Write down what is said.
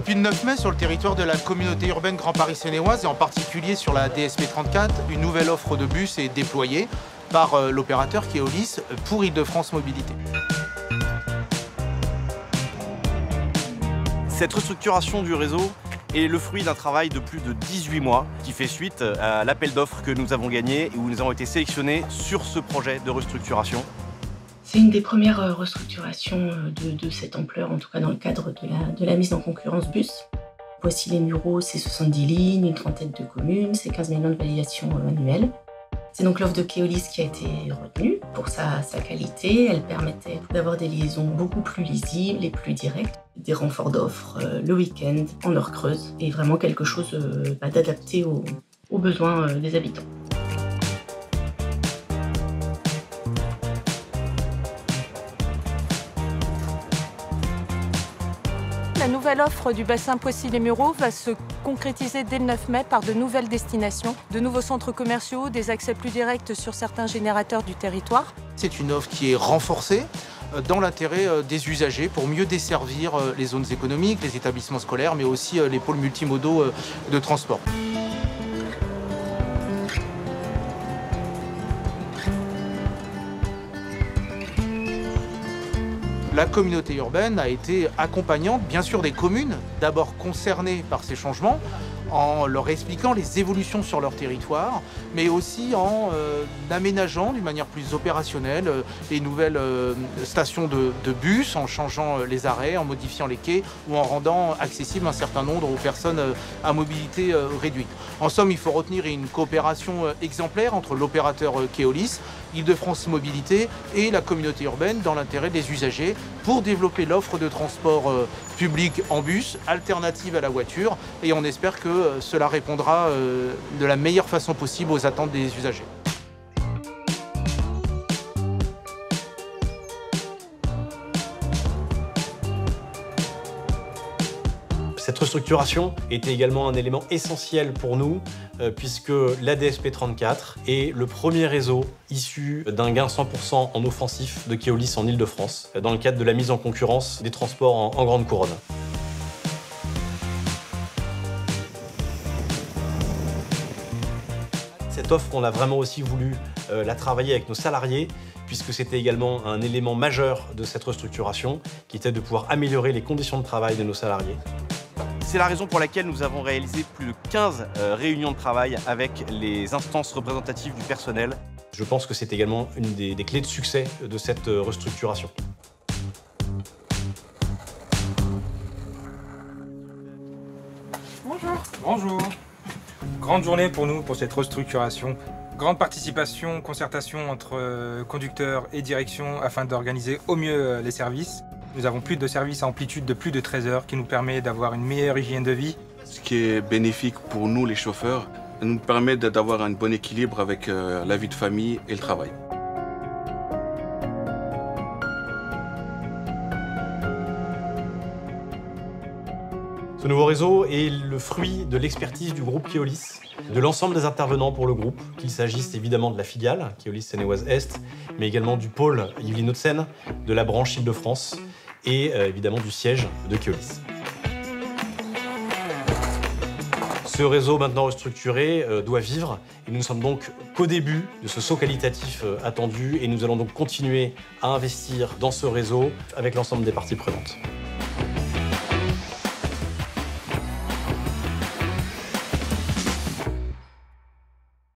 Depuis le 9 mai, sur le territoire de la communauté urbaine Grand Paris Seine-et-Oise et en particulier sur la DSP 34, une nouvelle offre de bus est déployée par l'opérateur Keolis pour Île-de-France Mobilité. Cette restructuration du réseau est le fruit d'un travail de plus de 18 mois qui fait suite à l'appel d'offres que nous avons gagné et où nous avons été sélectionnés sur ce projet de restructuration. C'est une des premières restructurations de cette ampleur, en tout cas dans le cadre de la mise en concurrence bus. Voici les Mureaux, c'est 70 lignes, une trentaine de communes, c'est 15 millions de validations annuelles. C'est donc l'offre de Keolis qui a été retenue pour sa qualité. Elle permettait d'avoir des liaisons beaucoup plus lisibles et plus directes, des renforts d'offres le week-end, en heure creuse, et vraiment quelque chose d'adapté aux besoins des habitants. La nouvelle offre du bassin Poissy-les-Mureaux va se concrétiser dès le 9 mai par de nouvelles destinations, de nouveaux centres commerciaux, des accès plus directs sur certains générateurs du territoire. C'est une offre qui est renforcée dans l'intérêt des usagers pour mieux desservir les zones économiques, les établissements scolaires, mais aussi les pôles multimodaux de transport. La communauté urbaine a été accompagnante, bien sûr, des communes, d'abord concernées par ces changements, en leur expliquant les évolutions sur leur territoire, mais aussi en aménageant d'une manière plus opérationnelle les nouvelles stations de bus, en changeant les arrêts, en modifiant les quais ou en rendant accessible un certain nombre aux personnes à mobilité réduite. En somme, il faut retenir une coopération exemplaire entre l'opérateur Keolis, Île-de-France Mobilité et la communauté urbaine dans l'intérêt des usagers pour développer l'offre de transport public en bus, alternative à la voiture, et on espère que cela répondra de la meilleure façon possible aux attentes des usagers. Cette restructuration était également un élément essentiel pour nous puisque la DSP 34 est le premier réseau issu d'un gain 100% en offensif de Keolis en Île-de-France dans le cadre de la mise en concurrence des transports en grande couronne. Cette offre, on a vraiment aussi voulu la travailler avec nos salariés puisque c'était également un élément majeur de cette restructuration qui était de pouvoir améliorer les conditions de travail de nos salariés. C'est la raison pour laquelle nous avons réalisé plus de 15 réunions de travail avec les instances représentatives du personnel. Je pense que c'est également une des clés de succès de cette restructuration. Bonjour. Bonjour. Grande journée pour nous, pour cette restructuration. Grande participation, concertation entre conducteurs et direction afin d'organiser au mieux les services. Nous avons plus de services à amplitude de plus de 13 heures qui nous permet d'avoir une meilleure hygiène de vie. Ce qui est bénéfique pour nous, les chauffeurs, nous permet d'avoir un bon équilibre avec la vie de famille et le travail. Ce nouveau réseau est le fruit de l'expertise du groupe Keolis, de l'ensemble des intervenants pour le groupe, qu'il s'agisse évidemment de la filiale, Keolis Seine-et-Oise Est, mais également du pôle Yvelines-Hauts-de-Seine, de la branche Île-de-France et évidemment du siège de Keolis. Ce réseau maintenant restructuré doit vivre et nous ne sommes donc qu'au début de ce saut qualitatif attendu et nous allons donc continuer à investir dans ce réseau avec l'ensemble des parties prenantes.